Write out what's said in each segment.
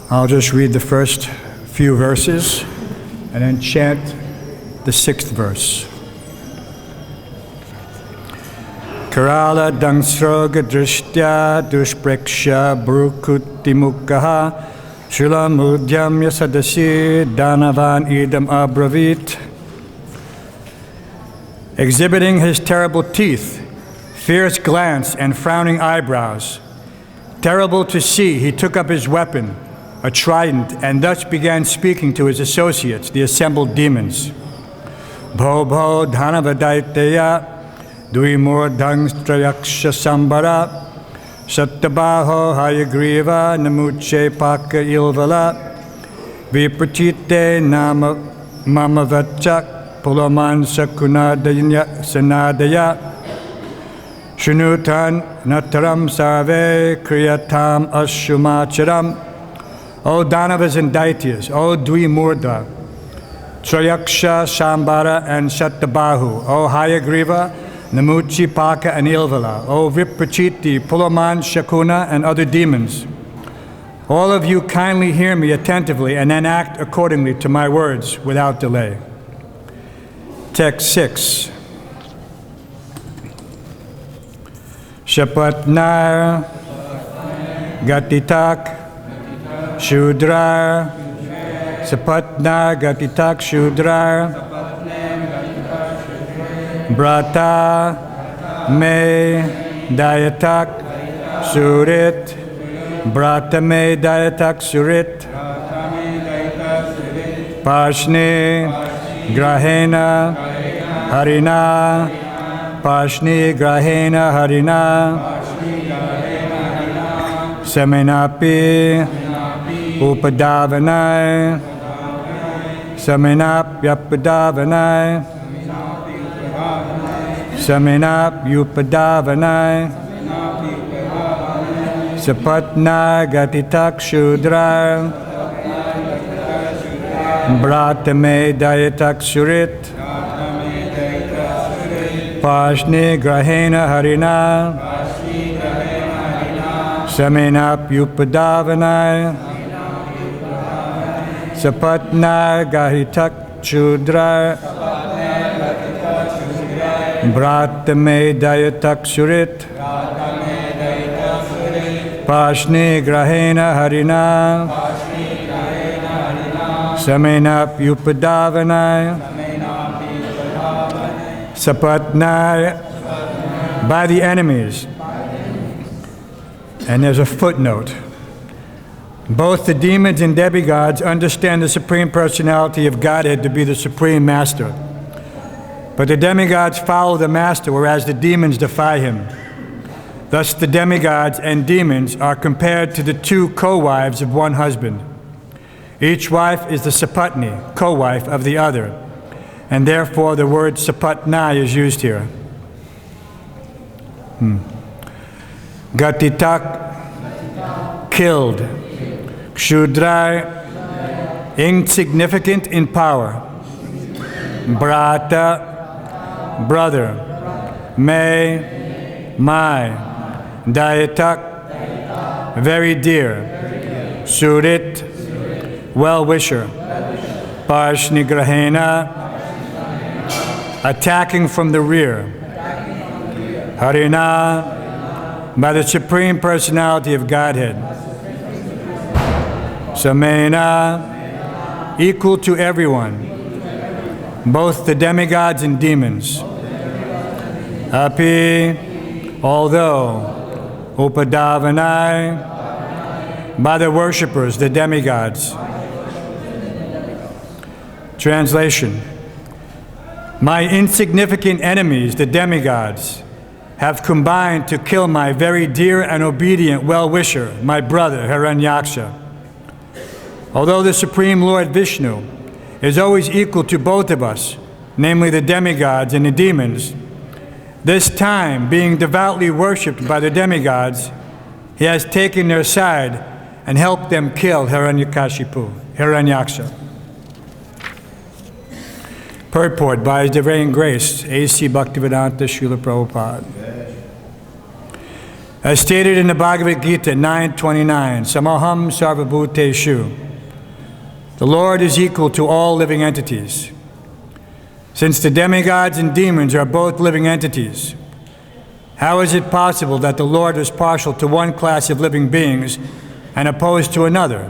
I'll just read the first few verses and then chant the 6th verse. Karala dangsroga drishtya dushpreksha brukuti mukkaha shulamudhyamya sadasi danavan idam abravit. Exhibiting his terrible teeth, fierce glance, and frowning eyebrows, terrible to see, he took up his weapon, a trident, and thus began speaking to his associates, the assembled demons. Bho dhanavadaitya duimurdangstrayaksha sambara sattabaho hayagriva namuche paka ilvala viprachite nama mamavachak pulaman sakunadaya sanadaya shunutan nataram sarve kriyatam ashumacharam. O Danavas and Daityas, O Dvimurda, Trayaksha, Shambara, and Sattabahu, O Hayagriva, Namuchi, Paka, and Ilvala, O Viprachiti, Pulaman, Shakuna, and other demons. All of you kindly hear me attentively and then act accordingly to my words without delay. Text 6. Shapatnar Gatitak Shudrar Sapatnar Gatitak Shudrar Brata Me Dayatak Surit Brata Me Dayatak Surit Pashni Grahena Harina Pashni Grahena Harina Semenapi Upadavanai Semenap Yapadavanai Semenap Upadavanai Sapatna Gatitak Shudra Bratame Dayatak Surit Pashni Grahena Harina Semenap Upadavanai Sapatna Gahitak Chudra Bratame Dayatak Surit Pashni Grahena Harina Semenap Upadavanai Sapatna by the enemies. And there's a footnote. Both the demons and demigods understand the Supreme Personality of Godhead to be the Supreme Master. But the demigods follow the Master, whereas the demons defy him. Thus the demigods and demons are compared to the two co-wives of one husband. Each wife is the sapatni, co-wife of the other, and therefore the word sapatna is used here. Gatitak, killed. Kshudra, insignificant in power. Brata, brother. Me, my. Dayatak, very dear. Surit, well-wisher. Parshnigrahena, attacking from the rear. Harina, by the Supreme Personality of Godhead. Samena, equal to everyone, both the demigods and demons. Api, although. Upadavanai, by the worshippers, the demigods. Translation. My insignificant enemies, the demigods, have combined to kill my very dear and obedient well-wisher, my brother, Hiranyaksha. Although the Supreme Lord Vishnu is always equal to both of us, namely the demigods and the demons, this time, being devoutly worshipped by the demigods, he has taken their side and helped them kill Hiranyaksha. Purport by His Divine Grace, A.C. Bhaktivedanta Srila Prabhupada. As stated in the Bhagavad-Gita 9:29, Samaham Sarvabhuteshu, the Lord is equal to all living entities. Since the demigods and demons are both living entities, how is it possible that the Lord is partial to one class of living beings and opposed to another?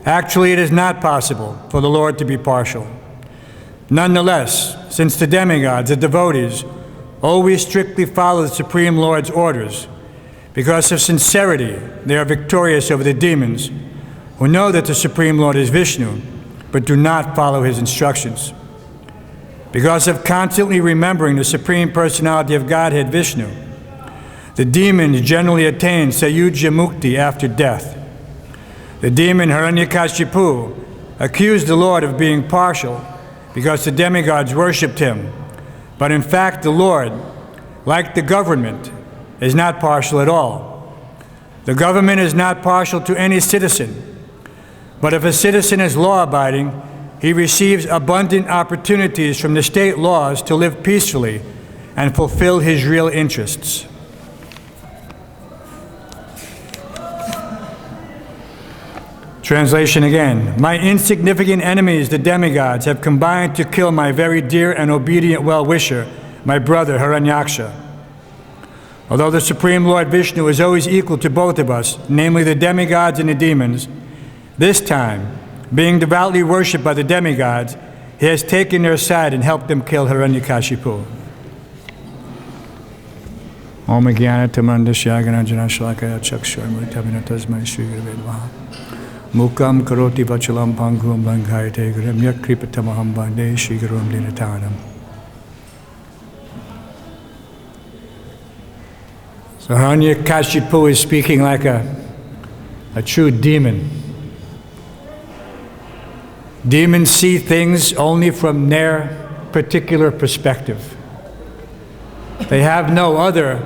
Actually, it is not possible for the Lord to be partial. Nonetheless, since the demigods, the devotees, always strictly follow the Supreme Lord's orders, because of sincerity, they are victorious over the demons who know that the Supreme Lord is Vishnu, but do not follow his instructions. Because of constantly remembering the Supreme Personality of Godhead Vishnu, the demons generally attain Sayujya Mukti after death. The demon Hiranyakashipu accused the Lord of being partial because the demigods worshipped him. But in fact, the Lord, like the government, is not partial at all. The government is not partial to any citizen. But if a citizen is law-abiding, he receives abundant opportunities from the state laws to live peacefully and fulfill his real interests. Translation again. My insignificant enemies, the demigods, have combined to kill my very dear and obedient well-wisher, my brother Hiranyaksha. Although the Supreme Lord Vishnu is always equal to both of us, namely the demigods and the demons, this time, being devoutly worshipped by the demigods, he has taken their side and helped them kill Hiranyakashipu. Om Jnana Tamandasya Gananjana Shalakaya Chakshur Mritabhina Tasmai Shri Gurave Namaha. Mukam Karoti Vachalam Pangum Langayate Guram Yakripatamaham Bande Shri Gurum Dinatanam. So Hiranyakashipu is speaking like a true demon. Demons see things only from their particular perspective. They have no other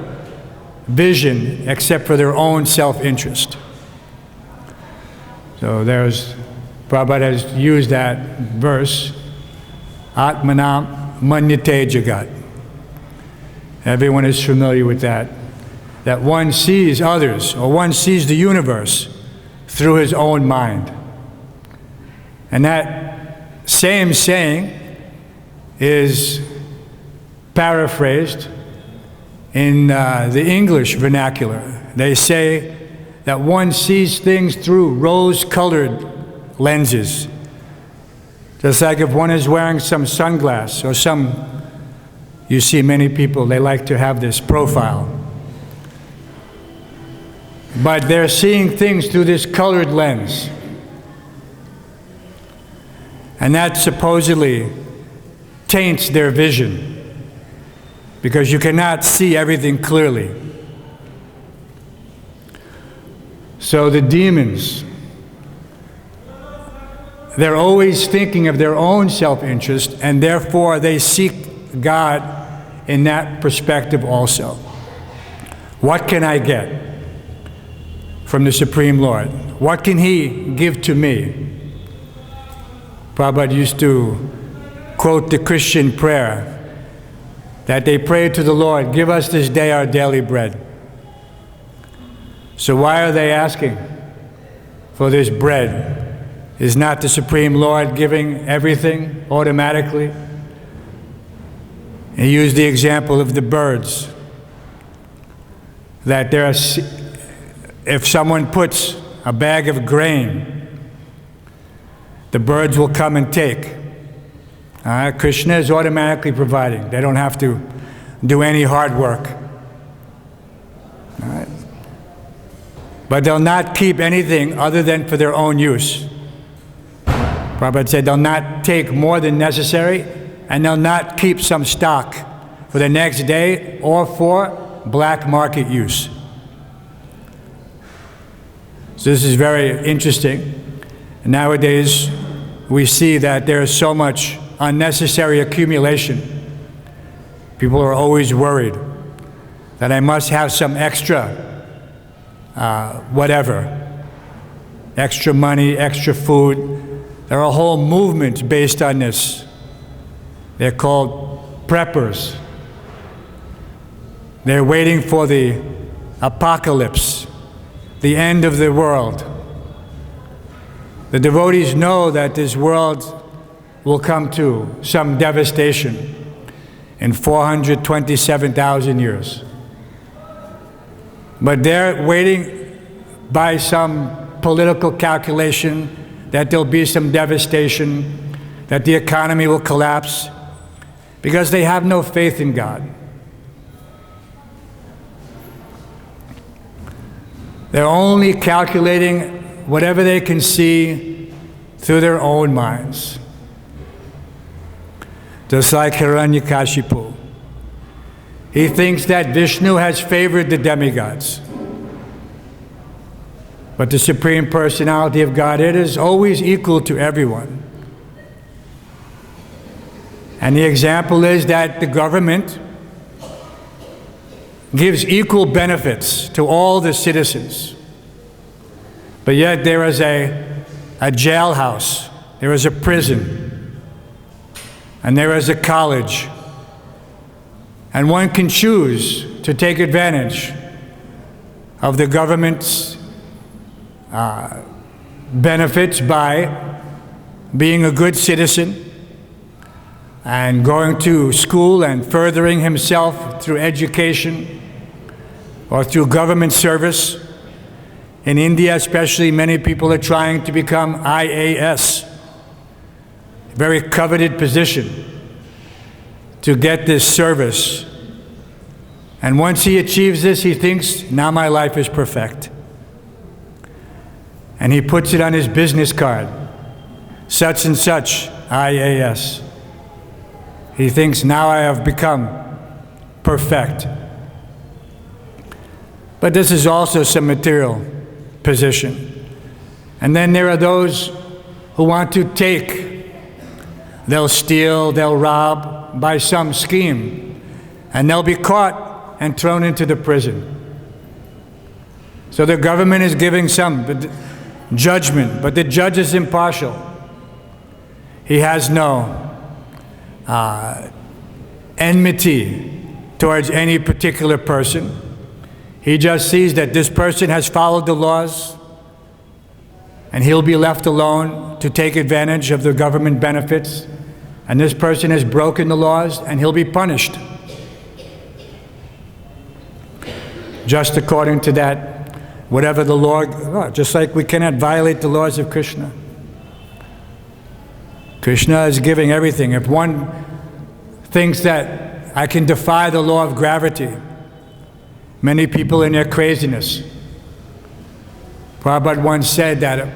vision except for their own self-interest. So Prabhupada has used that verse, Atmanam Manyate Jagat. Everyone is familiar with that. That one sees others, or one sees the universe through his own mind. And that same saying is paraphrased in the English vernacular. They say that one sees things through rose-colored lenses. Just like if one is wearing some sunglasses or you see many people, they like to have this profile. But they're seeing things through this colored lens. And that supposedly taints their vision, because you cannot see everything clearly. So the demons, they're always thinking of their own self-interest, and therefore they seek God in that perspective also. What can I get from the Supreme Lord? What can He give to me? Prabhupada used to quote the Christian prayer that they pray to the Lord, give us this day our daily bread. So why are they asking for this bread? Is not the Supreme Lord giving everything automatically? He used the example of the birds. That if someone puts a bag of grain, the birds will come and take. Krishna is automatically providing. They don't have to do any hard work. All right? But they'll not keep anything other than for their own use. Prabhupada said they'll not take more than necessary, and they'll not keep some stock for the next day or for black market use. So this is very interesting. Nowadays, we see that there is so much unnecessary accumulation. People are always worried that I must have some extra whatever, extra money, extra food. There are whole movements based on this. They're called preppers. They're waiting for the apocalypse, the end of the world. The devotees know that this world will come to some devastation in 427,000 years. But they're waiting by some political calculation that there'll be some devastation, that the economy will collapse, because they have no faith in God. They're only calculating whatever they can see through their own minds. Just like Hiranyakashipu. He thinks that Vishnu has favored the demigods. But the Supreme Personality of Godhead is always equal to everyone. And the example is that the government gives equal benefits to all the citizens. But yet there is a jailhouse, there is a prison, and there is a college. And one can choose to take advantage of the government's benefits by being a good citizen and going to school and furthering himself through education or through government service. In India especially, many people are trying to become IAS, a very coveted position, to get this service. And once he achieves this, he thinks, now my life is perfect. And he puts it on his business card, such and such, IAS. He thinks, now I have become perfect. But this is also some material position. And then there are those who want to take. They'll steal, they'll rob by some scheme, and they'll be caught and thrown into the prison. So the government is giving some judgment, but the judge is impartial. He has no enmity towards any particular person. He just sees that this person has followed the laws, and he'll be left alone to take advantage of the government benefits. And this person has broken the laws, and he'll be punished. Just according to that, whatever the law, just like we cannot violate the laws of Krishna. Krishna is giving everything. If one thinks that I can defy the law of gravity, many people in their craziness. Prabhupada once said that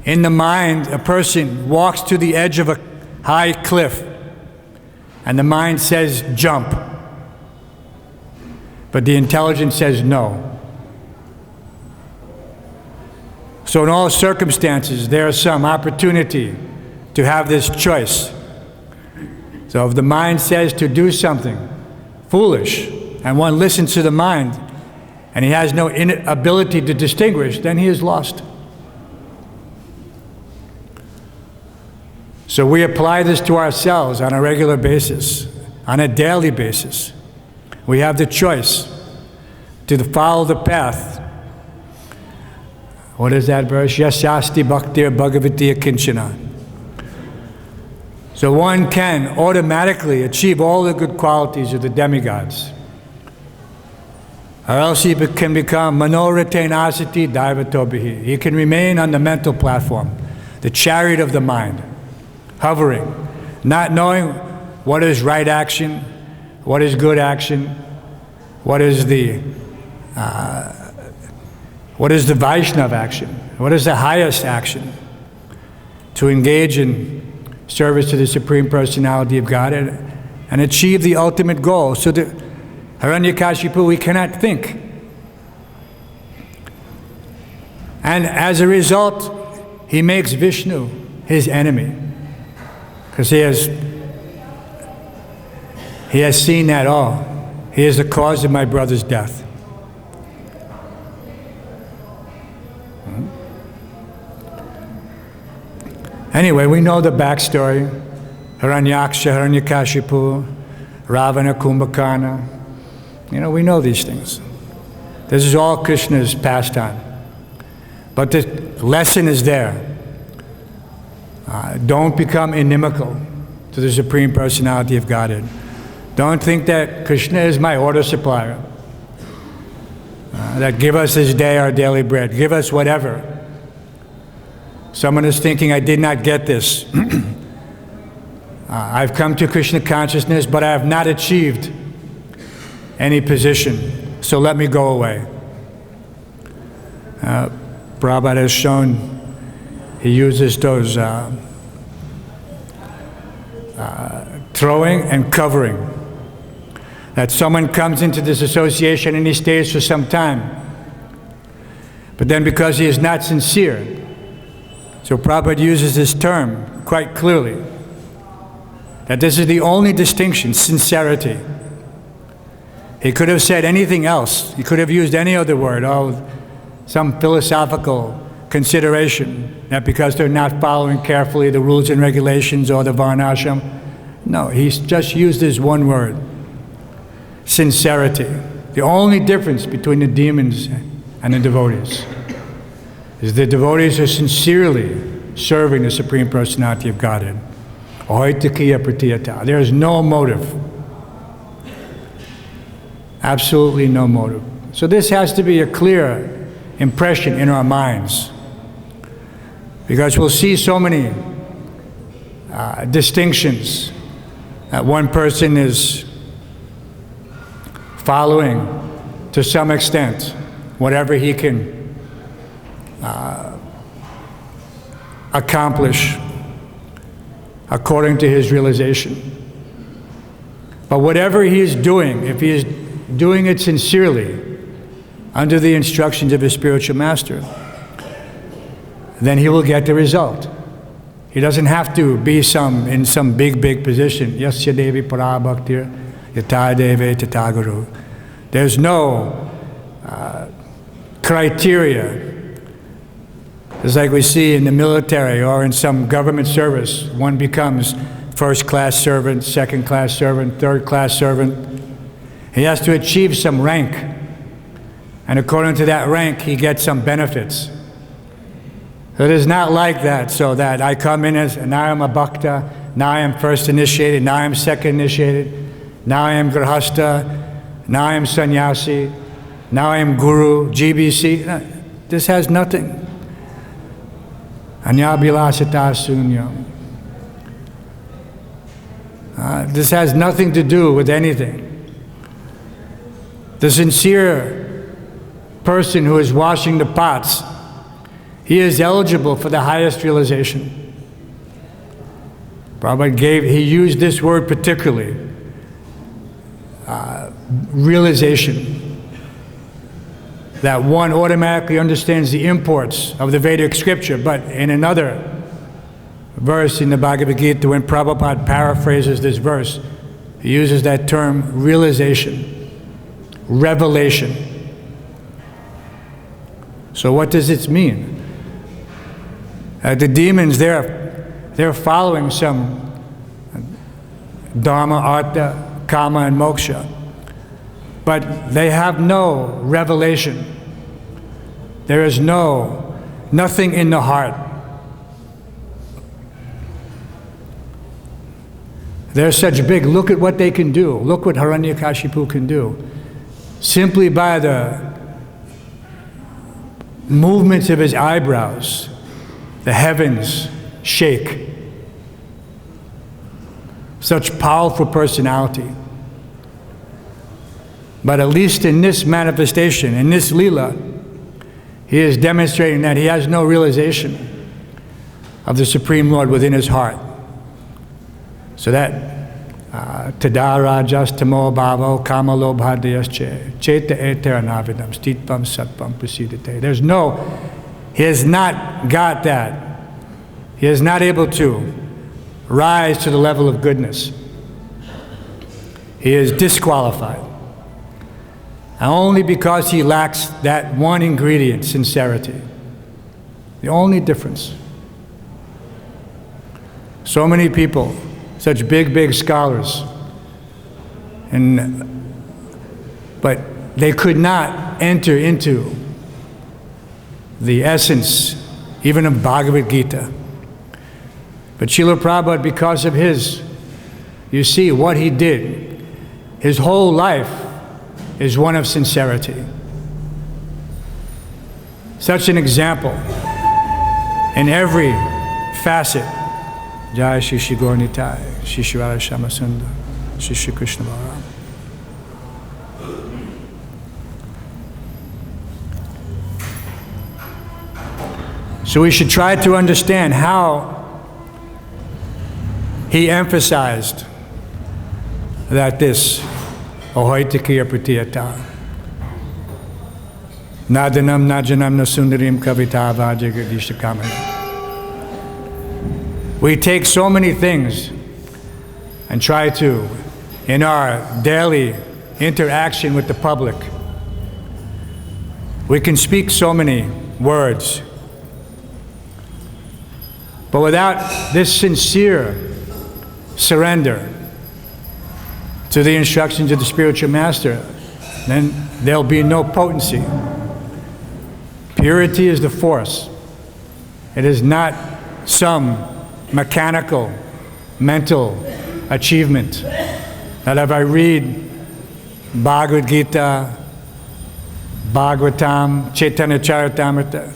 in the mind, a person walks to the edge of a high cliff, and the mind says, jump. But the intelligence says, no. So in all circumstances, there is some opportunity to have this choice. So if the mind says to do something foolish, and one listens to the mind, and he has no ability to distinguish, then he is lost. So we apply this to ourselves on a regular basis, on a daily basis. We have the choice to follow the path. What is that verse? Yasyasti bhaktir bhagavati kinchana. So one can automatically achieve all the good qualities of the demigods. Or else he can become manoraten asati daivatobihi. He can remain on the mental platform, the chariot of the mind, hovering, not knowing what is right action, what is good action, what is the Vaishnava action, what is the highest action, to engage in service to the Supreme Personality of God and achieve the ultimate goal. So the Hiranyakashipu, we cannot think. And as a result, he makes Vishnu his enemy, because he has seen that all. He is the cause of my brother's death. Anyway, we know the backstory. Hiranyaksha, Hiranyakashipu, Ravana, Kumbhakarna. We know these things. This is all Krishna's pastime. But the lesson is there. Don't become inimical to the Supreme Personality of Godhead. Don't think that Krishna is my order supplier. That give us this day our daily bread. Give us whatever. Someone is thinking, I did not get this. I've come to Krishna consciousness, but I have not achieved any position, so let me go away. Prabhupada has shown he uses those throwing and covering. That someone comes into this association and he stays for some time. But then because he is not sincere, so Prabhupada uses this term quite clearly, that this is the only distinction, sincerity. He could have said anything else. He could have used any other word, some philosophical consideration, that because they're not following carefully the rules and regulations or the varnashram. No, he's just used this one word, sincerity. The only difference between the demons and the devotees is the devotees are sincerely serving the Supreme Personality of Godhead. There is no motive. Absolutely no motive. So this has to be a clear impression in our minds, because we'll see so many distinctions that one person is following to some extent whatever he can accomplish according to his realization. But whatever he is doing, if he is doing it sincerely under the instructions of his spiritual master, then he will get the result. He doesn't have to be in some big position. Yasya devi parabhaktir yata deve tata guru. There's no criteria. It's like we see in the military or in some government service. One becomes first-class servant, second-class servant, third-class servant. He has to achieve some rank. And according to that rank, he gets some benefits. So it is not like that, so that I come in as, now I'm a bhakta, now I am first initiated, now I am second initiated, now I am grihastha, now I am sannyasi, now I am guru, GBC. No, this has nothing. Anyabhilasata sunyam. This has nothing to do with anything. The sincere person who is washing the pots, he is eligible for the highest realization. Prabhupada he used this word particularly, realization. That one automatically understands the imports of the Vedic scripture, but in another verse in the Bhagavad-Gita, when Prabhupada paraphrases this verse, he uses that term realization, revelation. So what does it mean? The demons, they're following some dharma, artha, kama, and moksha, but they have no revelation. There is nothing in the heart. They're such big, look at what they can do. Look what Hiranyakashipu can do. Simply by the movements of his eyebrows, the heavens shake. Such powerful personality. But at least in this manifestation, in this lila, he is demonstrating that he has no realization of the Supreme Lord within his heart. So that tadarajas tamo bhavo kama lobhadayasche cheta eteranavidam stitvam satvam prasidate. He has not got that. He is not able to rise to the level of goodness. He is disqualified. Only because he lacks that one ingredient, sincerity. The only difference. So many people, such big scholars, but they could not enter into the essence even of Bhagavad-Gita. But Srila Prabhupada, because of you see what he did, his whole life is one of sincerity. Such an example in every facet. Jai Shri Shri Gaur Nitai, Shri Shri Radha Shama Sundar, Shri Shri Krishna Balaram. So we should try to understand how he emphasized that this ahoitikiya pratiyata nadanam najanam nasundarim kavita vajagadisha kamana. We take so many things and try to, in our daily interaction with the public, we can speak so many words, but without this sincere surrender to the instructions of the spiritual master, then there'll be no potency. Purity is the force. It is not some mechanical, mental achievement that if I read Bhagavad-Gita, Bhagavatam, Chaitanya Charitamrita,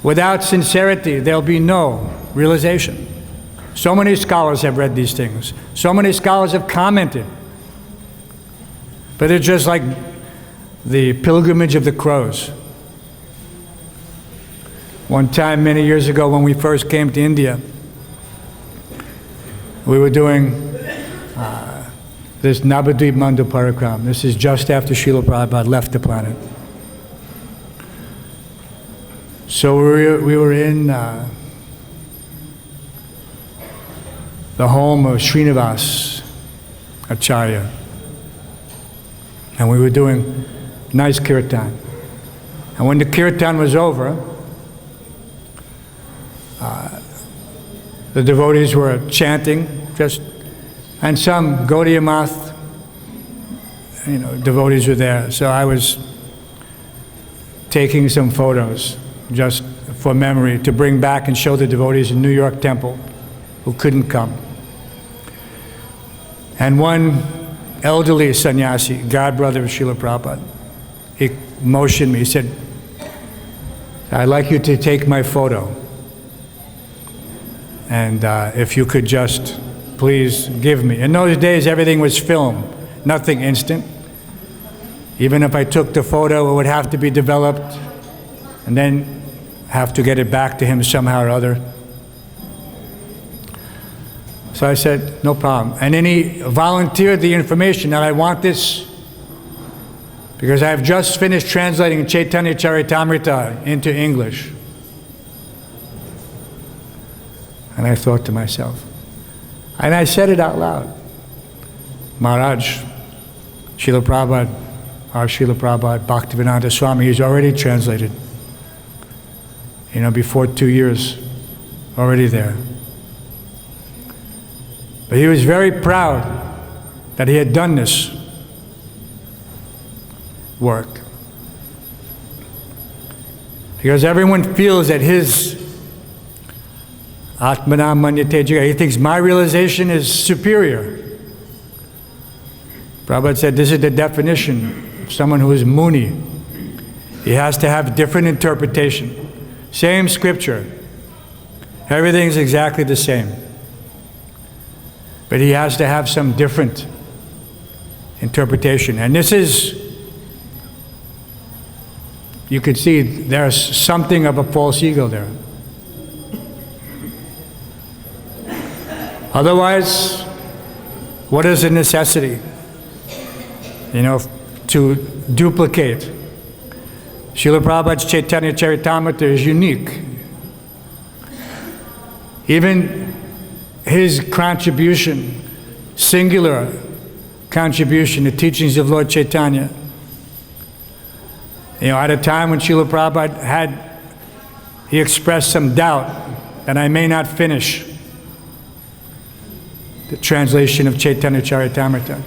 without sincerity, there'll be no realization. So many scholars have read these things. So many scholars have commented. But it's just like the pilgrimage of the crows. One time, many years ago, when we first came to India, we were doing this Navadvip Mandal Parikram. This is just after Srila Prabhupada left the planet. So we were in the home of Srinivas Acharya, and we were doing nice kirtan. And when the kirtan was over, the devotees were chanting, and some Gaudiya Math, devotees were there. So I was taking some photos just for memory to bring back and show the devotees in New York Temple who couldn't come. And one elderly sannyasi, godbrother of Srila Prabhupada, he motioned me, he said, "I'd like you to take my photo. And if you could just please give me." In those days, everything was film, nothing instant. Even if I took the photo, it would have to be developed and then have to get it back to him somehow or other. So I said, no problem. And then he volunteered the information that I want this because I have just finished translating Chaitanya Charitamrita into English. And I thought to myself, and I said it out loud, Maharaj, Srila Prabhupada, our Srila Prabhupada, Bhaktivedanta Swami, he's already translated. Before 2 years, already there. But he was very proud that he had done this work. Because everyone feels that his Atmana Manyate Jiga, he thinks my realization is superior. Prabhupada said this is the definition of someone who is Muni. He has to have different interpretation. Same scripture. Everything's exactly the same. But he has to have some different interpretation. And this is, you could see there's something of a false ego there. Otherwise, what is the necessity? To duplicate. Srila Prabhupada's Chaitanya Charitamrita is unique. Even his contribution, singular contribution to teachings of Lord Chaitanya, at a time when Srila Prabhupada he expressed some doubt that I may not finish the translation of Chaitanya Charitamrita.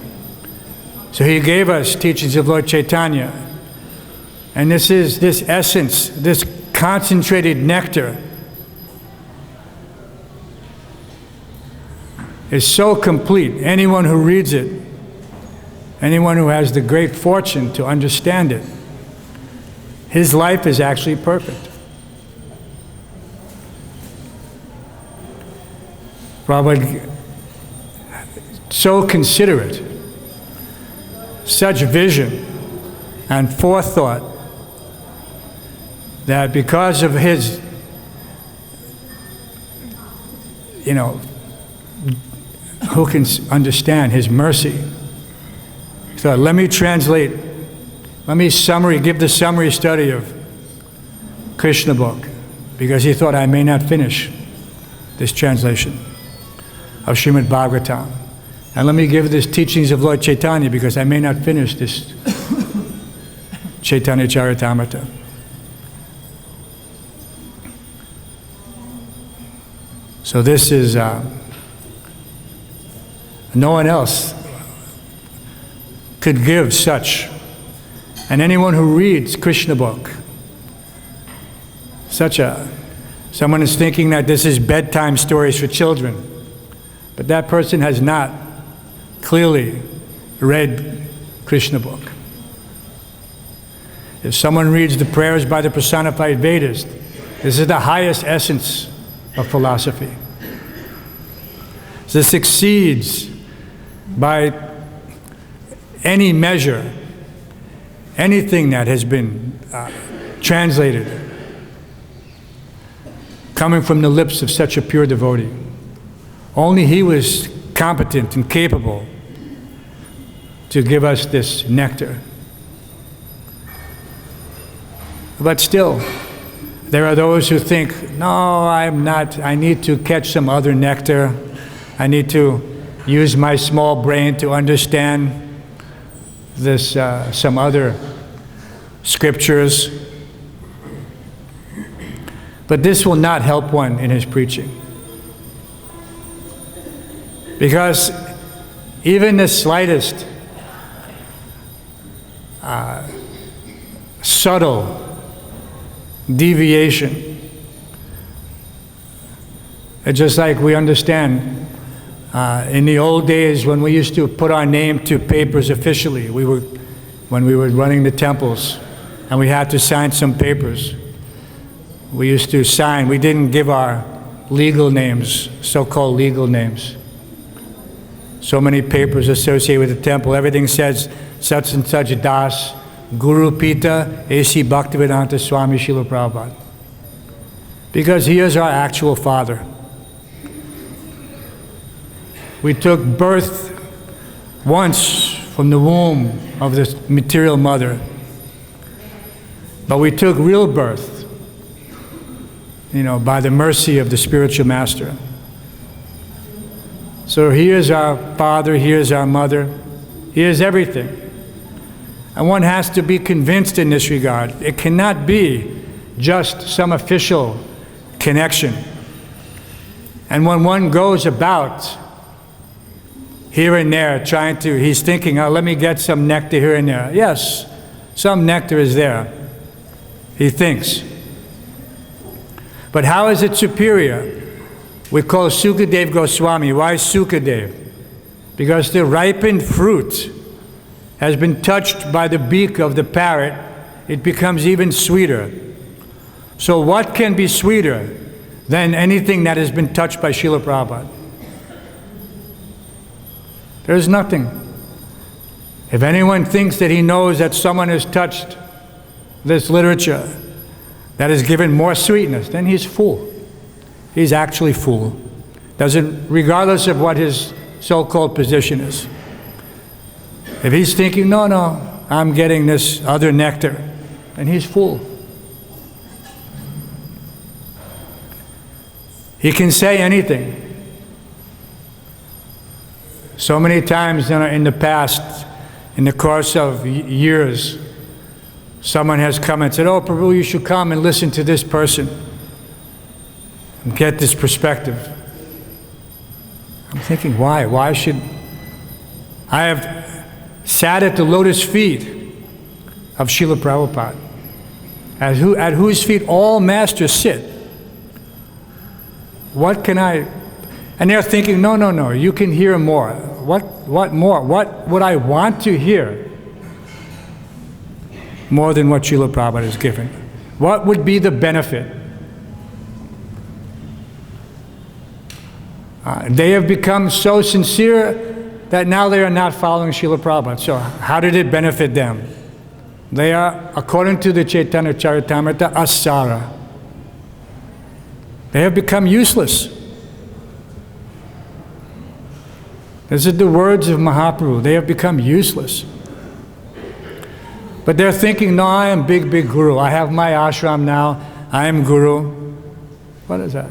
So he gave us teachings of Lord Chaitanya And this essence, this concentrated nectar is so complete. Anyone who reads it, anyone who has the great fortune to understand it, his life is actually perfect. Prabhupada, so considerate, such vision and forethought, that because of his, who can understand his mercy? So let me translate, give the summary study of Krishna book, because he thought I may not finish this translation of Srimad Bhagavatam. And let me give this teachings of Lord Chaitanya, because I may not finish this Chaitanya Charitamrita. So this is, no one else could give such. And anyone who reads Krishna book, someone is thinking that this is bedtime stories for children, but that person has not clearly read Krishna book. If someone reads the prayers by the personified Vedas, this is the highest essence of philosophy. This exceeds by any measure anything that has been translated coming from the lips of such a pure devotee. Only he was competent and capable to give us this nectar. But still, there are those who think, no, I need to catch some other nectar. I need to use my small brain to understand this, some other scriptures. But this will not help one in his preaching. Because even the slightest subtle deviation, it's just like we understand in the old days when we used to put our name to papers officially, when we were running the temples and we had to sign some papers, we used to sign, we didn't give our legal names, so-called legal names. So many papers associated with the temple, everything says such and such Das, Guru Pita, A.C. Bhaktivedanta Swami Srila Prabhupada. Because he is our actual father. We took birth once from the womb of this material mother, but we took real birth, by the mercy of the spiritual master. So he is our father, he is our mother, he is everything. And one has to be convinced in this regard. It cannot be just some official connection. And when one goes about here and there he's thinking, oh, let me get some nectar here and there. Yes, some nectar is there, he thinks. But how is it superior? We call Sukadev Goswami. Why Sukadev? Because the ripened fruit has been touched by the beak of the parrot, it becomes even sweeter. So what can be sweeter than anything that has been touched by Srila Prabhupada? There's nothing. If anyone thinks that he knows that someone has touched this literature that has given more sweetness, then he's fool. He's actually fool. Regardless of what his so-called position is. If he's thinking, no, I'm getting this other nectar, then he's fool. He can say anything. So many times in the past, in the course of years, someone has come and said, oh, Prabhu, you should come and listen to this person and get this perspective. I'm thinking, why? Why should I have sat at the lotus feet of Srila Prabhupada? at whose feet all masters sit. What can I... And they're thinking, no, you can hear more. What more? What would I want to hear more than what Srila Prabhupada is giving? What would be the benefit? They have become so sincere that now they are not following Srila Prabhupada. So how did it benefit them? They are, according to the Chaitanya Charitamrita, asara. They have become useless. This is the words of Mahaprabhu. They have become useless. But they're thinking, no, I am big guru. I have my ashram now. I am guru. What is that?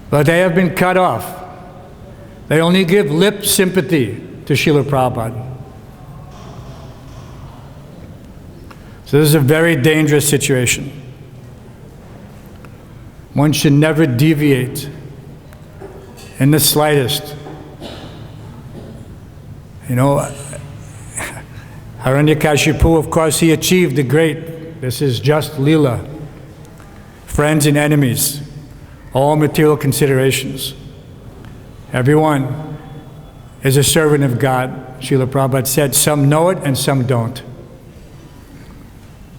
But they have been cut off. They only give lip sympathy to Srila Prabhupada. So this is a very dangerous situation. One should never deviate in the slightest. You know, Hiranyakashipu, of course, he achieved the great, this is just Leela, friends and enemies, all material considerations. Everyone is a servant of God. Srila Prabhupada said, some know it and some don't.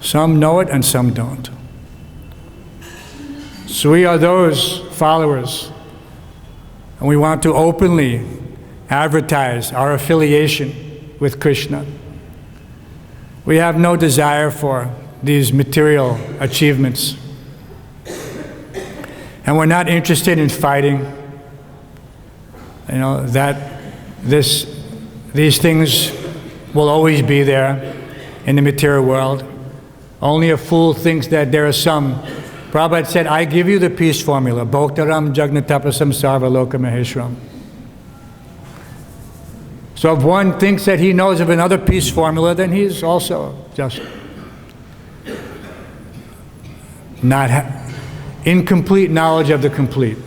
Some know it and some don't. So we are those followers, and we want to openly advertise our affiliation with Krishna. We have no desire for these material achievements. And we're not interested in fighting. You know, that these things will always be there in the material world. Only a fool thinks that there are some. Prabhupada said, I give you the peace formula. Bhoktaram jagnatapasam sarva loka maheshwaram. So if one thinks that he knows of another peace formula, then he's also just not incomplete knowledge of the complete.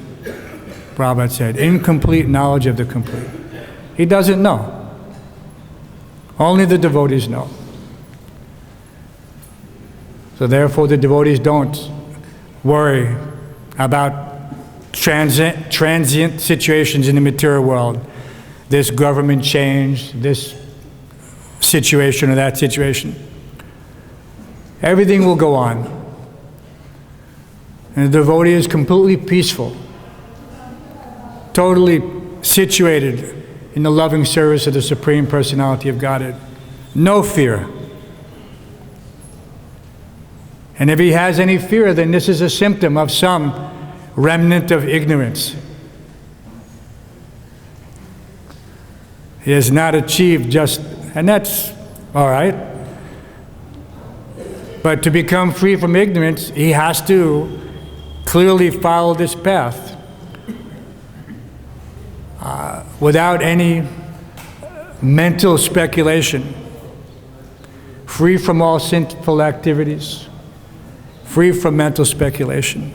Prabhupada said, incomplete knowledge of the complete. He doesn't know. Only the devotees know. So therefore the devotees don't worry about transient situations in the material world. This government change, this situation or that situation. Everything will go on. And the devotee is completely peaceful, totally situated in the loving service of the Supreme Personality of Godhead. No fear. And if he has any fear, then this is a symptom of some remnant of ignorance. He has not achieved and that's all right. But to become free from ignorance, he has to clearly follow this path without any mental speculation, free from all sinful activities, free from mental speculation.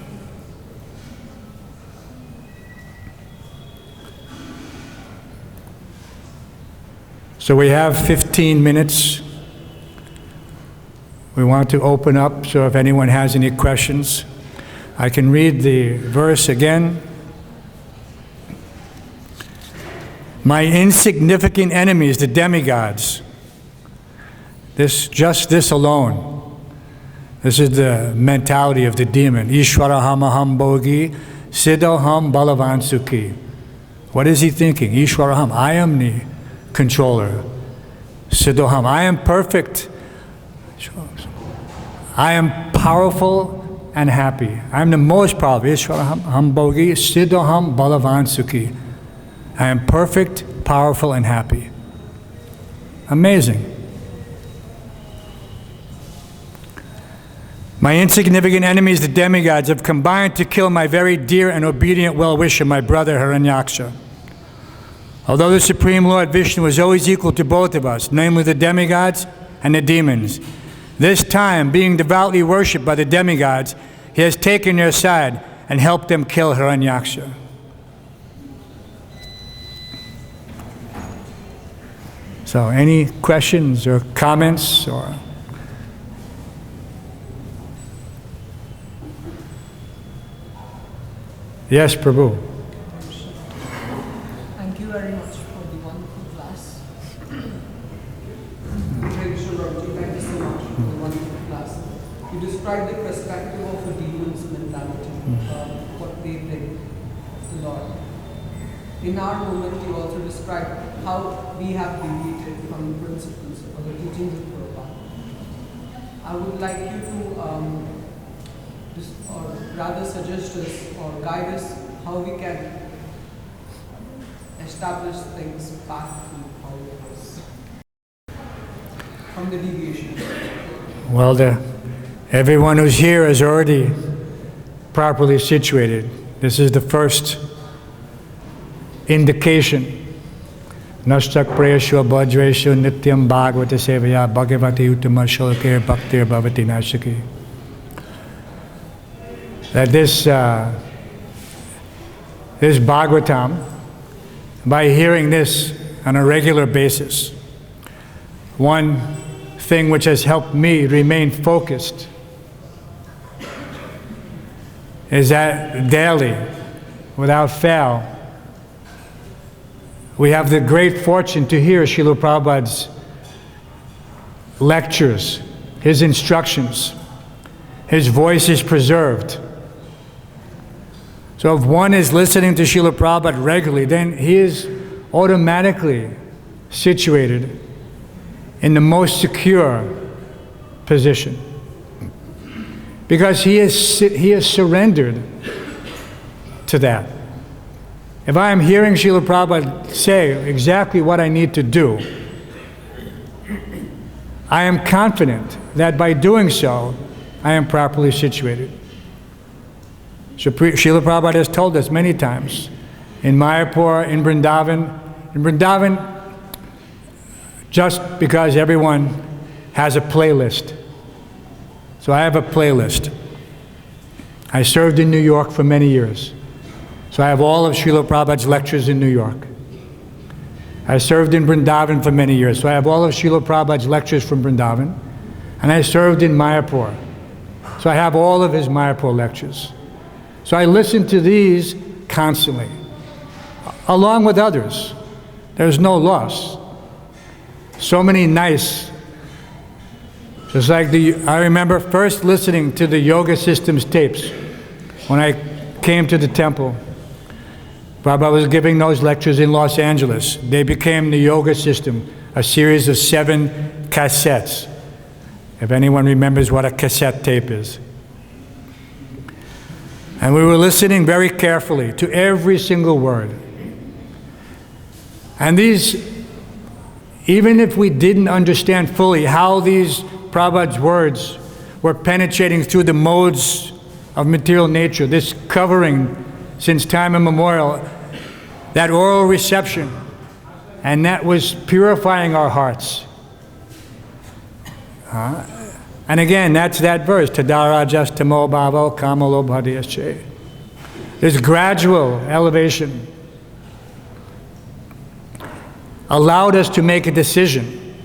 So we have 15 minutes. We want to open up, so if anyone has any questions, I can read the verse again. My insignificant enemies, the demigods. Just this alone. This is the mentality of the demon. Ishwaraham aham bhogi, siddhaham balavan sukhi. What is he thinking? Ishwaraham, I am the controller. Siddhaham, I am perfect. I am powerful and happy. I am the most powerful. Ishwaraham bhogi, siddhaham balavan sukhi. I am perfect, powerful, and happy. Amazing. My insignificant enemies, the demigods, have combined to kill my very dear and obedient well-wisher, my brother Hiranyaksha. Although the Supreme Lord Vishnu was always equal to both of us, namely the demigods and the demons, this time, being devoutly worshipped by the demigods, he has taken their side and helped them kill Hiranyaksha. So any questions or comments or Yes, Prabhu. Thank you very much for the wonderful class. Thank you so much for the wonderful class. You described the perspective of a demon's mentality, what they think of the Lord. In our moment, you also described how we have deviated from the principles or the teachings of Prabhupada. I would like you to, or rather suggest us or guide us how we can establish things back to how it was from the deviation. Well, everyone who's here is already properly situated. This is the first indication. Nashtak prayashu bhajreshu nityam bhagavata sevaya bhagavati uttama shalakir bhaktir bhavati nashaki. That this Bhagavatam, by hearing this on a regular basis, one thing which has helped me remain focused is that daily, without fail, we have the great fortune to hear Srila Prabhupada's lectures, his instructions. His voice is preserved. So if one is listening to Srila Prabhupada regularly, then he is automatically situated in the most secure position. Because he is surrendered to that. If I am hearing Srila Prabhupada say exactly what I need to do, I am confident that by doing so, I am properly situated. Srila Prabhupada has told us many times, in Mayapur, in Vrindavan, just because everyone has a playlist. So I have a playlist. I served in New York for many years. So I have all of Srila Prabhupada's lectures in New York. I served in Vrindavan for many years. So I have all of Srila Prabhupada's lectures from Vrindavan. And I served in Mayapur. So I have all of his Mayapur lectures. So I listen to these constantly, along with others. There's no loss. So many nice, just like I remember first listening to the Yoga Systems tapes when I came to the temple. Prabhupada was giving those lectures in Los Angeles. They became the Yoga System, a series of 7 cassettes. If anyone remembers what a cassette tape is. And we were listening very carefully to every single word. And these, even if we didn't understand fully how these Prabhupada's words were penetrating through the modes of material nature, this covering since time immemorial, that oral reception, and that was purifying our hearts. And again, that's that verse, Tadarajas tamo bhavo kamalo bhadiyasche. This gradual elevation allowed us to make a decision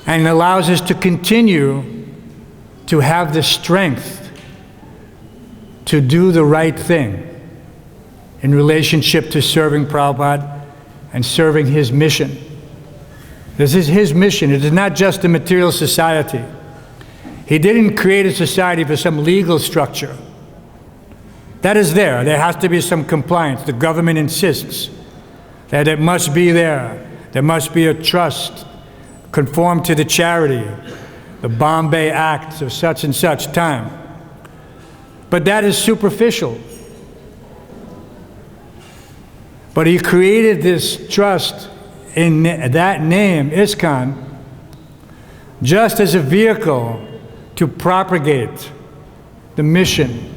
and allows us to continue to have the strength to do the right thing in relationship to serving Prabhupada and serving his mission. This is his mission. It is not just a material society. He didn't create a society for some legal structure. That is there. There has to be some compliance. The government insists that it must be there. There must be a trust, conform to the charity, the Bombay Acts of such and such time. But that is superficial. But he created this trust in that name, ISKCON, just as a vehicle to propagate the mission,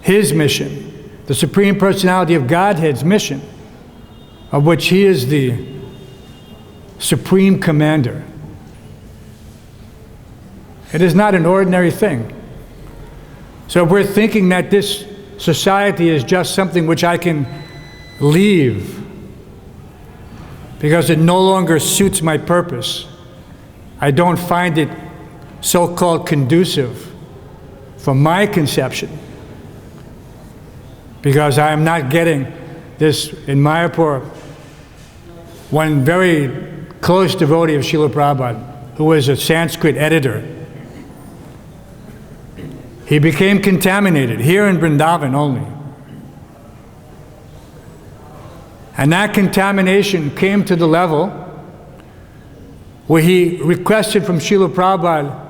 his mission, the Supreme Personality of Godhead's mission, of which he is the supreme commander. It is not an ordinary thing. So if we're thinking that this society is just something which I can leave because it no longer suits my purpose, I don't find it so-called conducive for my conception because I am not getting this. In Mayapur, one very close devotee of Srila Prabhupada, who was a Sanskrit editor, he became contaminated here in Vrindavan only. And that contamination came to the level where he requested from Srila Prabhupada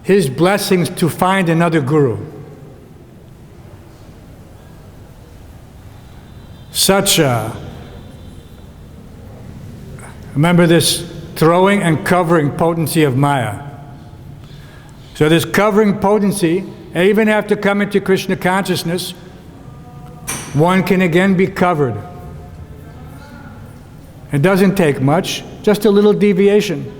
his blessings to find another guru. Such a, remember this throwing and covering potency of Maya. So this covering potency, even after coming to Krishna consciousness, one can again be covered. It doesn't take much, just a little deviation.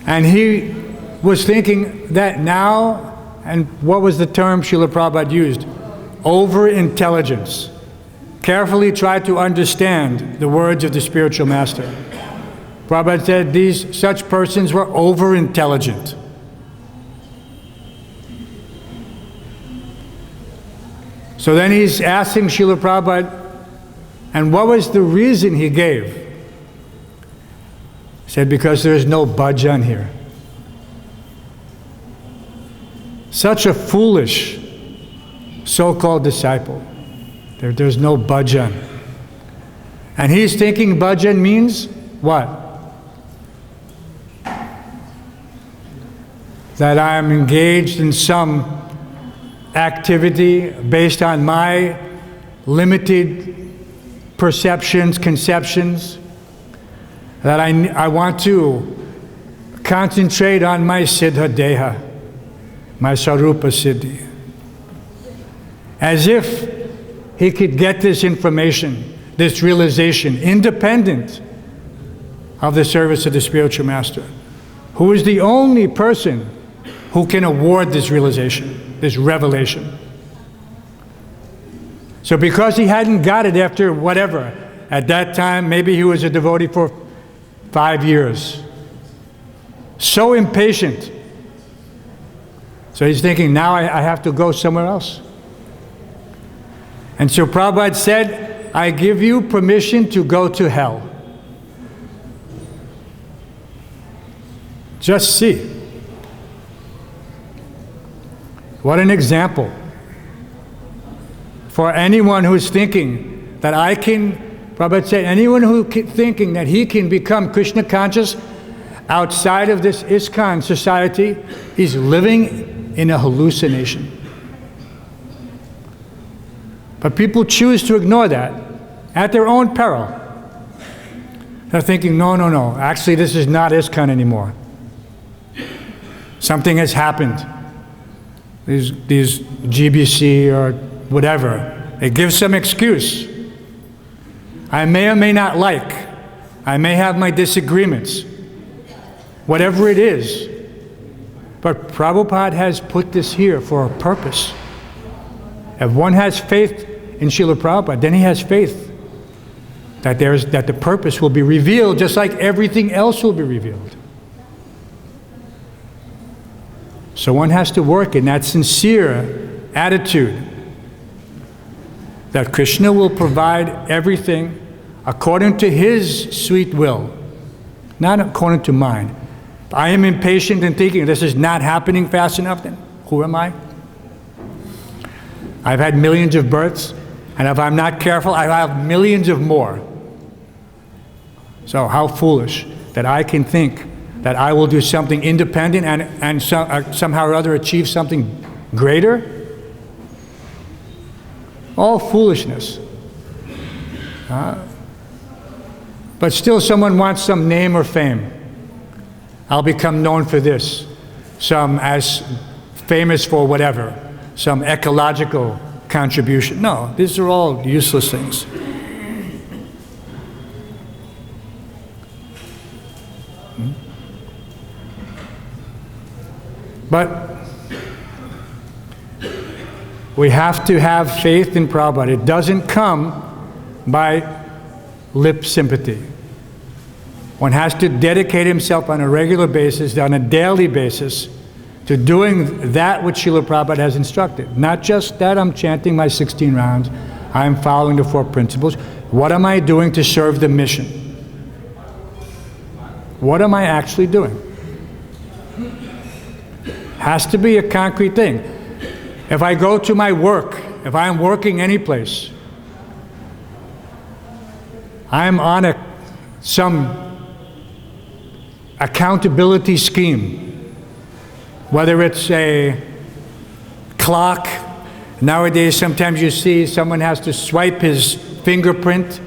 And he was thinking that now, and what was the term Srila Prabhupada used? Over-intelligence. Carefully try to understand the words of the spiritual master. Prabhupada said such persons were over-intelligent. So then he's asking Srila Prabhupada, and what was the reason he gave? He said, because there's no bhajan here. Such a foolish so-called disciple. There's no bhajan. And he's thinking bhajan means what? That I am engaged in some activity based on my limited perceptions, conceptions, that I want to concentrate on my siddha deha, my sarupa siddhi. As if he could get this information, this realization, independent of the service of the spiritual master, who is the only person who can award this realization, this revelation. So because he hadn't got it after whatever, at that time, maybe he was a devotee for 5 years. So impatient. So he's thinking, now I have to go somewhere else. And so Prabhupada said, I give you permission to go to hell. Just see. What an example for anyone who's thinking that I can, Prabhupada said, anyone who's thinking that he can become Krishna conscious outside of this ISKCON society, he's living in a hallucination. But people choose to ignore that at their own peril. They're thinking, no, actually this is not ISKCON anymore. Something has happened. These GBC or whatever, they give some excuse. I may or may not like. I may have my disagreements. Whatever it is. But Prabhupada has put this here for a purpose. If one has faith in Srila Prabhupada, then he has faith that the purpose will be revealed just like everything else will be revealed. So one has to work in that sincere attitude that Krishna will provide everything according to his sweet will, not according to mine. If I am impatient and thinking this is not happening fast enough, then who am I? I've had millions of births, and if I'm not careful, I have millions of more. So how foolish that I can think that I will do something independent and somehow or other achieve something greater? All foolishness. But still someone wants some name or fame. I'll become known for this. Some as famous for whatever. Some ecological contribution. No, these are all useless things. But we have to have faith in Prabhupada. It doesn't come by lip sympathy. One has to dedicate himself on a regular basis, on a daily basis, to doing that which Srila Prabhupada has instructed. Not just that I'm chanting my 16 rounds, I'm following the 4 principles. What am I doing to serve the mission? What am I actually doing? Has to be a concrete thing. If I go to my work, if I'm working any place, I'm on some accountability scheme, whether it's a clock. Nowadays, sometimes you see someone has to swipe his fingerprint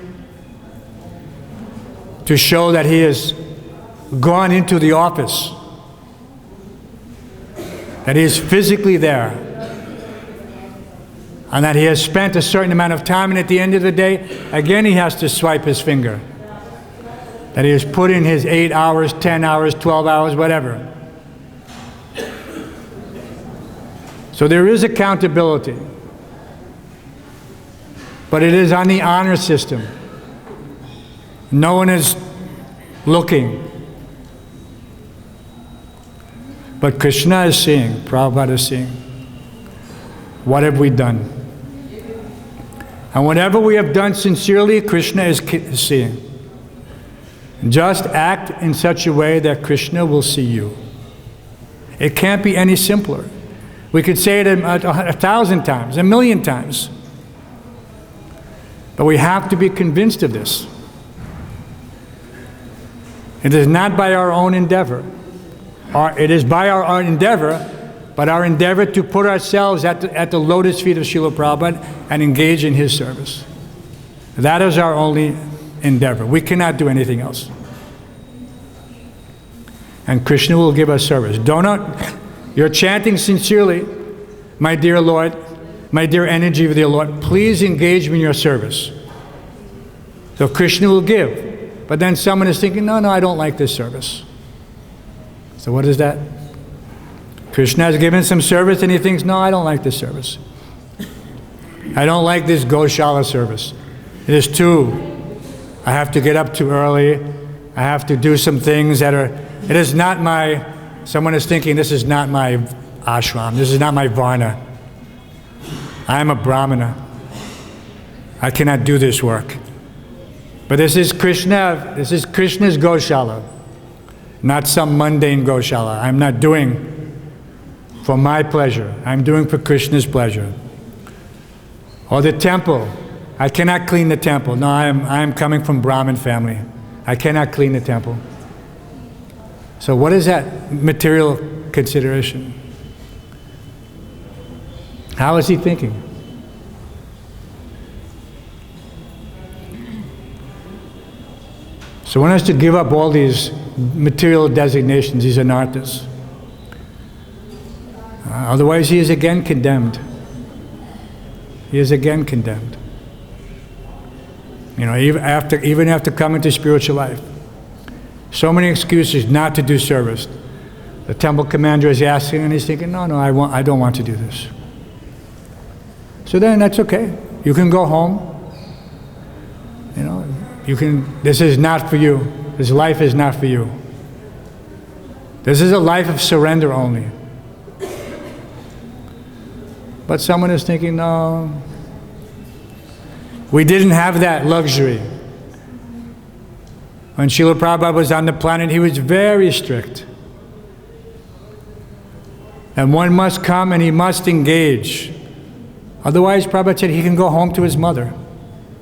to show that he has gone into the office, that he is physically there, and that he has spent a certain amount of time, and at the end of the day, again he has to swipe his finger. That he has put in his 8 hours, 10 hours, 12 hours, whatever. So there is accountability. But it is on the honor system. No one is looking. But Krishna is seeing, Prabhupada is seeing. What have we done? And whatever we have done sincerely, Krishna is seeing. Just act in such a way that Krishna will see you. It can't be any simpler. We could say it 1,000 times, 1,000,000 times. But we have to be convinced of this. It is not by our own endeavor. It is by our own endeavor, but our endeavor to put ourselves at the lotus feet of Srila Prabhupada and engage in his service. That is our only endeavor. We cannot do anything else. And Krishna will give us service. You're chanting sincerely, my dear Lord, my dear energy of the Lord, please engage me in your service. So Krishna will give. But then someone is thinking, no, I don't like this service. So what is that? Krishna has given some service and he thinks, no, I don't like this service. I don't like this Goshala service. It is I have to get up too early. I have to do some things it is not someone is thinking, this is not my ashram, this is not my varna. I am a brahmana. I cannot do this work. But this is Krishna's Goshala, not some mundane Goshala. I'm not doing for my pleasure. I'm doing for Krishna's pleasure. Or the temple. I cannot clean the temple. No, I am coming from Brahmin family. I cannot clean the temple. So what is that material consideration? How is he thinking? So one has to give up all these material designations, these anarthas. Otherwise he is again condemned. He is again condemned. You know, even after coming to spiritual life. So many excuses not to do service. The temple commander is asking and he's thinking, no, I don't want to do this. So then that's okay. You can go home. You know, this is not for you. This life is not for you. This is a life of surrender only. But someone is thinking, no, we didn't have that luxury. When Srila Prabhupada was on the planet, he was very strict. And one must come and he must engage. Otherwise, Prabhupada said he can go home to his mother.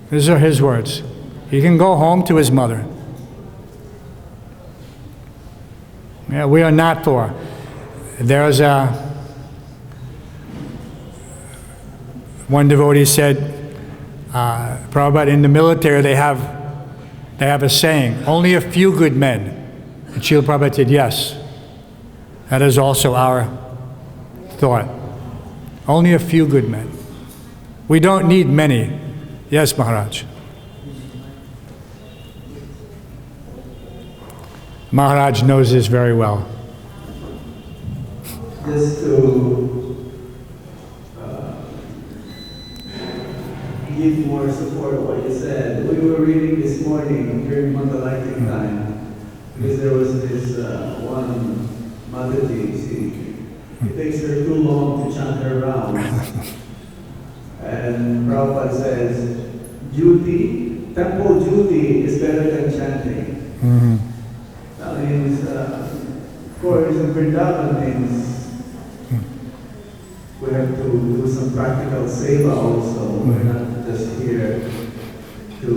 These are his words. He can go home to his mother. Yeah, we are not for. There's one devotee said, Prabhupada, in the military they have a saying, only a few good men. And Srila Prabhupada said, yes. That is also our thought. Only a few good men. We don't need many. Yes, Maharaj. Maharaj knows this very well. Just to give more support to what you said, we were reading this morning during Mangalactic time, because there was this one Mataji, it takes her too long to chant her rounds. And Prabhupada says, temple duty is better than chanting. Mm-hmm. That means, of course, in Vrindavan means we have to do some practical seva also. We're not just here to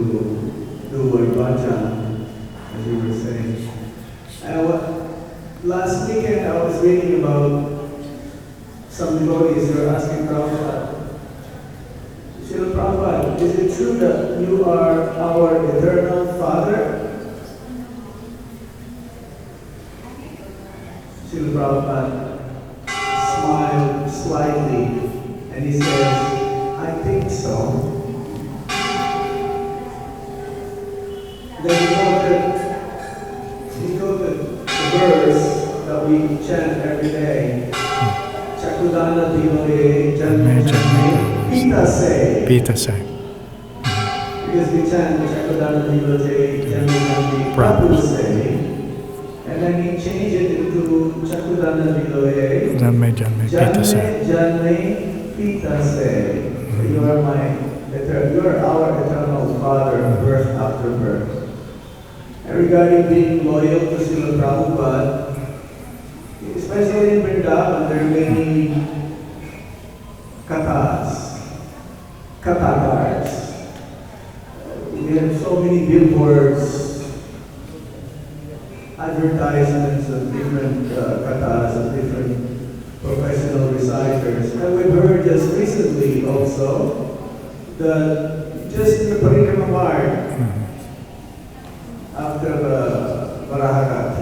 do a bhajan, as you were saying. Last weekend I was reading about some devotees who were asking Prabhupada, Srila Prabhupada, is it true that you are our eternal Father? Srila Prabhupada smiled slightly and he says, I think so. Then he quoted the verse that we chant every day. Chakudana Diloye Janme Pita Se. Pita Se. Because we chant Chakudana Diloye Janme Prabhu Se. And then he changed it into Chakudana Diloye Janme Pita Se. Janme Pita Se. You are our eternal Father, birth after birth. And regarding being loyal to Srila Prabhupada, especially in Vrindavan, there are many kathakas. We have so many billboards, advertisements of different kathas, of different professional reciters. And we've heard just recently also that just in the Parikrama Mart, after Varahagat,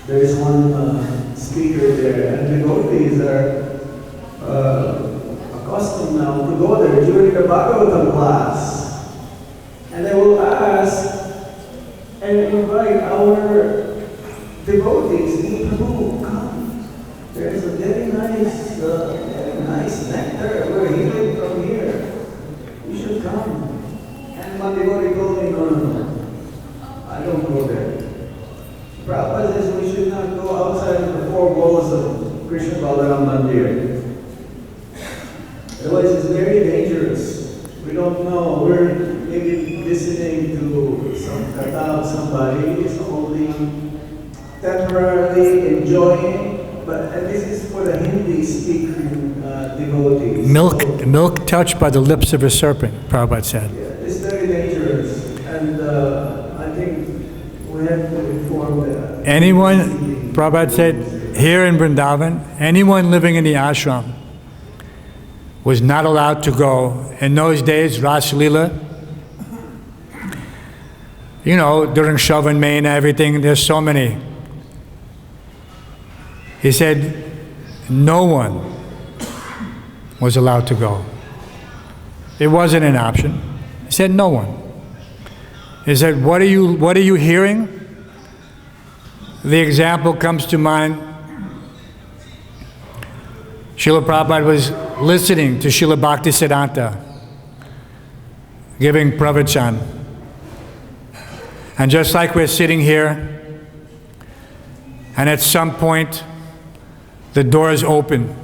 there is one speaker there, and devotees are accustomed now to go there during the Bhagavatam class. And they will ask and invite our devotees, Prabhu, come. There is a very nice nectar. We're healing from here. You should come. And one devotee told me, no, I don't go there. Prabhupada says we should not go outside of the four walls of Krishna Balaram Mandir. Otherwise it's very dangerous. We don't know. We're maybe listening to some katha of somebody who's only temporarily enjoying, and this is for the Hindi-speaking devotees. Milk touched by the lips of a serpent, Prabhupada said. Yeah, it's very dangerous, and I think we have to inform that. Anyone, Prabhupada said, here in Vrindavan, anyone living in the ashram was not allowed to go. In those days, Ras Leela, you know, during Shravan Main, everything, there's so many. He said, no one was allowed to go. It wasn't an option. He said, no one. He said, what are you hearing? The example comes to mind. Srila Prabhupada was listening to Srila Bhaktisiddhanta giving pravachan. And just like we're sitting here, and at some point, the doors open.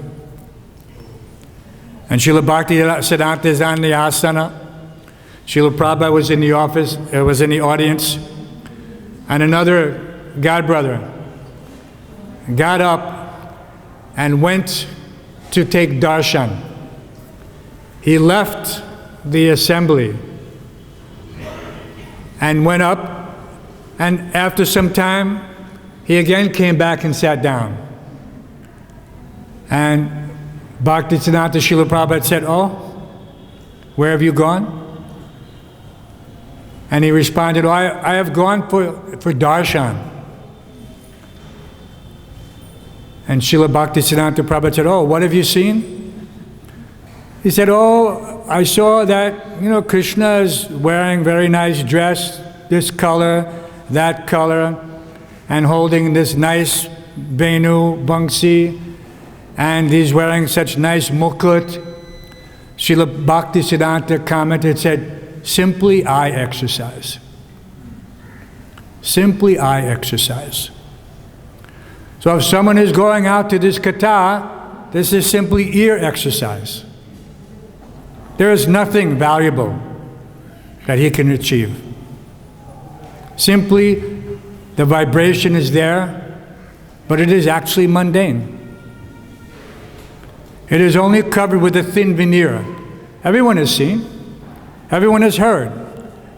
And Srila Bhaktisiddhanta is on the asana. Srila Prabhupada was in the office, was in the audience. And another godbrother got up and went to take darshan. He left the assembly and went up, and after some time, he again came back and sat down. And Bhaktisiddhanta Srila Prabhupada said, oh, where have you gone? And he responded, oh, I have gone for darshan. And Srila Bhaktisiddhanta Prabhupada said, oh, what have you seen? He said, oh, I saw that, Krishna is wearing very nice dress, this color, that color, and holding this nice Venu, Bangsi, and he's wearing such nice mukut. Srila Bhaktisiddhanta commented, said, simply eye exercise. Simply eye exercise. So if someone is going out to this kata, this is simply ear exercise. There is nothing valuable that he can achieve. Simply, the vibration is there, but it is actually mundane. It is only covered with a thin veneer. Everyone has seen, everyone has heard.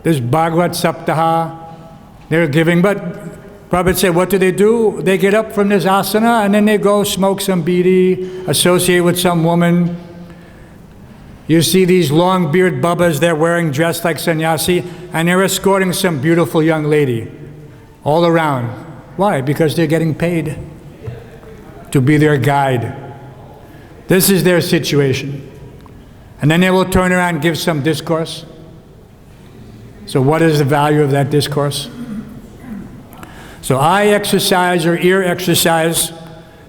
There's Bhagavad Saptaha, they're giving, but Prabhupada said, what do? They get up from this asana and then they go smoke some bidi, associate with some woman. You see these long beard bubbas, they're wearing dressed like sannyasi, and they're escorting some beautiful young lady all around. Why? Because they're getting paid to be their guide. This is their situation. And then they will turn around and give some discourse. So what is the value of that discourse? So eye exercise or ear exercise,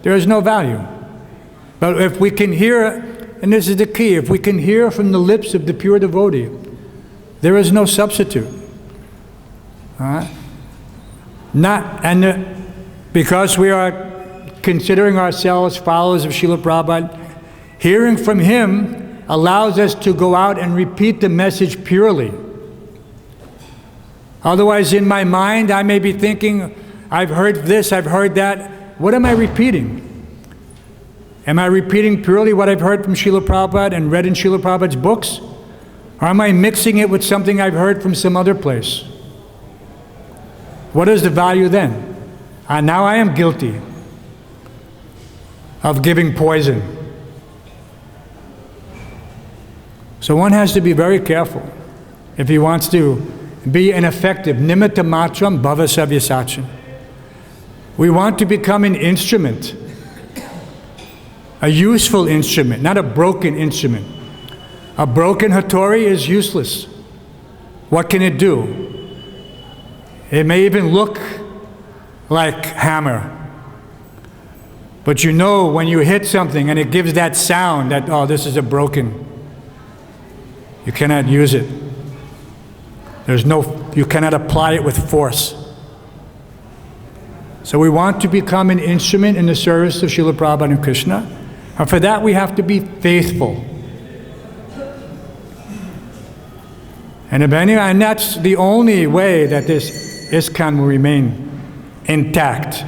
there is no value. But if we can hear, and this is the key, if we can hear from the lips of the pure devotee, there is no substitute. Because we are considering ourselves followers of Srila Prabhupada, hearing from him allows us to go out and repeat the message purely. Otherwise, in my mind, I may be thinking, I've heard this, I've heard that. What am I repeating? Am I repeating purely what I've heard from Srila Prabhupada and read in Srila Prabhupada's books? Or am I mixing it with something I've heard from some other place? What is the value then? Now I am guilty of giving poison. So one has to be very careful if he wants to be an effective nimitta matram bhava savyasachin. We want to become an instrument, a useful instrument, not a broken instrument. A broken hattori is useless. What can it do? It may even look like hammer. But you know when you hit something and it gives that sound that, oh, this is a broken, you cannot use it. You cannot apply it with force. So we want to become an instrument in the service of Srila Prabhupada and Krishna. And for that we have to be faithful. And that's the only way that this ISKCON will remain intact.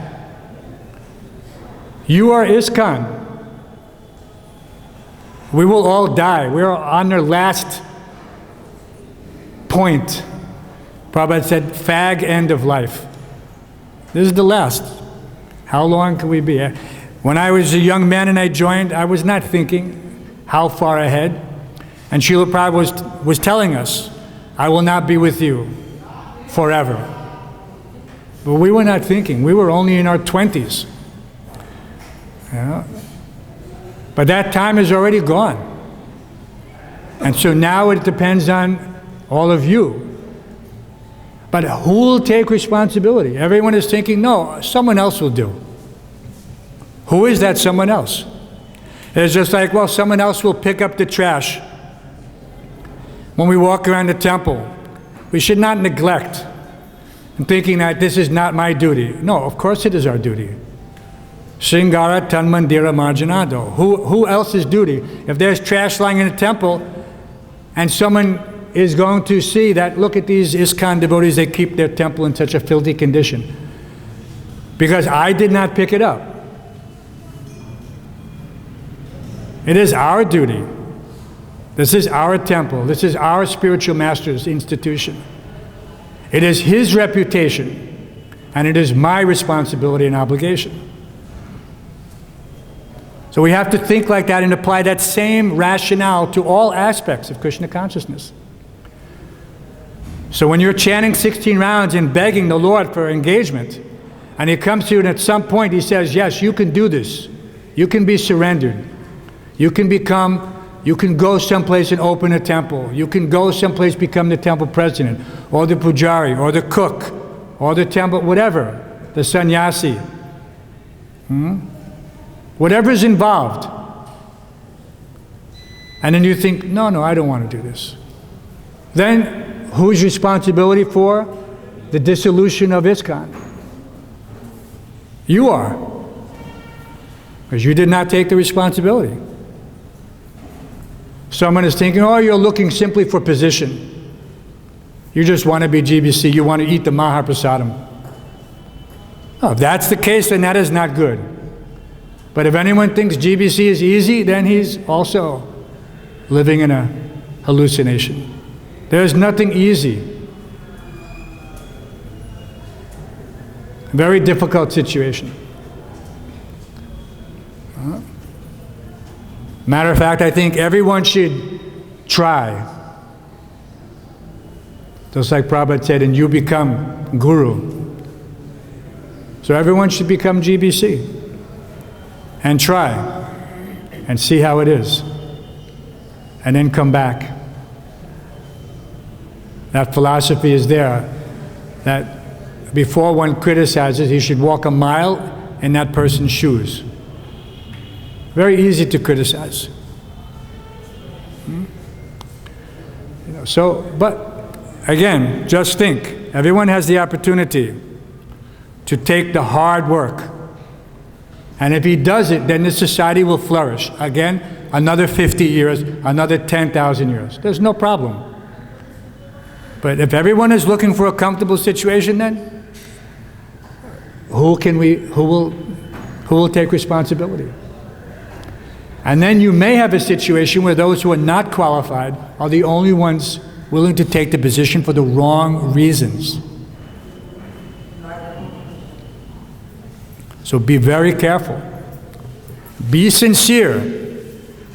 You are ISKCON. We will all die. We're on their last point. Prabhupada said, fag end of life. This is the last. How long can we be? When I was a young man and I joined, I was not thinking how far ahead. And Srila Prabhupada was telling us, I will not be with you forever. But we were not thinking. We were only in our 20s. Yeah. But that time is already gone. And so now it depends on all of you. But who will take responsibility? Everyone is thinking, no, someone else will do. Who is that someone else? It's just like, well, someone else will pick up the trash. When we walk around the temple, we should not neglect and thinking that this is not my duty. No, of course it is our duty. Sringara tan mandira marjanado. Who else's duty? If there's trash lying in a temple and someone is going to see that, look at these ISKCON devotees, they keep their temple in such a filthy condition. Because I did not pick it up. It is our duty. This is our temple. This is our spiritual master's institution. It is his reputation, and it is my responsibility and obligation. So we have to think like that and apply that same rationale to all aspects of Krishna consciousness. So when you're chanting 16 rounds and begging the Lord for engagement, and he comes to you and at some point he says, yes, you can do this. You can be surrendered. You can go someplace and open a temple. You can go someplace, become the temple president, or the pujari, or the cook, or the temple, whatever, the sannyasi. Whatever is involved. And then you think, no, I don't want to do this. Then, whose responsibility for the dissolution of ISKCON? You are. Because you did not take the responsibility. Someone is thinking, oh, you're looking simply for position. You just want to be GBC. You want to eat the Mahaprasadam. Oh, if that's the case, then that is not good. But if anyone thinks GBC is easy, then he's also living in a hallucination. There is nothing easy. Very difficult situation. Matter of fact, I think everyone should try. Just like Prabhupada said, and you become guru. So everyone should become GBC. And try. And see how it is. And then come back. That philosophy is there, that before one criticizes, he should walk a mile in that person's shoes. Very easy to criticize. But again, just think, everyone has the opportunity to take the hard work. And if he does it, then the society will flourish. Again, another 50 years, another 10,000 years. There's no problem. But if everyone is looking for a comfortable situation, then who will take responsibility? And then you may have a situation where those who are not qualified are the only ones willing to take the position for the wrong reasons. So be very careful. Be sincere.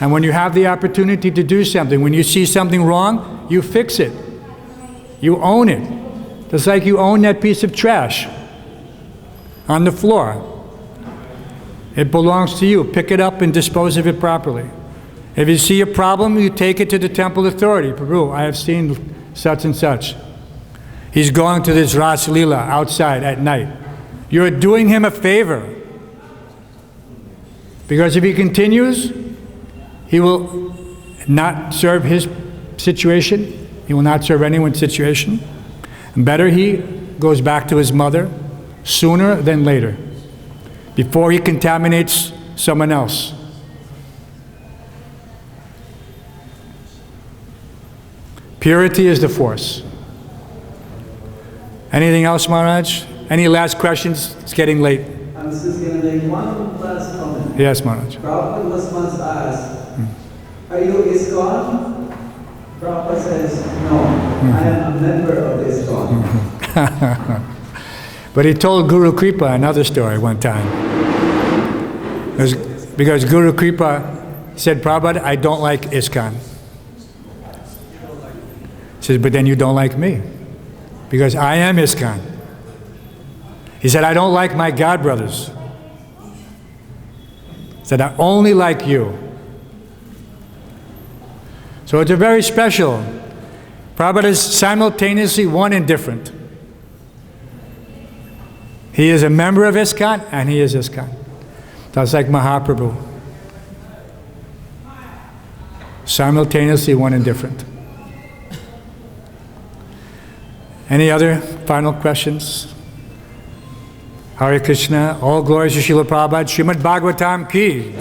And when you have the opportunity to do something, when you see something wrong, you fix it. You own it. Just like you own that piece of trash on the floor. It belongs to you. Pick it up and dispose of it properly. If you see a problem, you take it to the temple authority. Prabhu, I have seen such and such. He's going to this Ras Leela outside at night. You're doing him a favor. Because if he continues, he will not serve his situation. He will not serve anyone's situation. And better he goes back to his mother sooner than later, before he contaminates someone else. Purity is the force. Anything else, Maharaj? Any last questions? It's getting late. I'm just going to make one last comment. Yes, Maharaj. Prabhupada was once asked, are you ISKCON? Prabhupada says, no, I am a member of ISKCON. But he told Guru Kripa another story one time. Because Guru Kripa said, Prabhupada, I don't like ISKCON. He says, but then you don't like me. Because I am ISKCON. He said, I don't like my godbrothers. He said, I only like you. So it's a very special. Prabhupada is simultaneously one and different. He is a member of ISKCON and he is ISKCON. That's like Mahaprabhu. Simultaneously one and different. Any other final questions? Hare Krishna. All glories to Srila Prabhupada. Srimad Bhagavatam ki.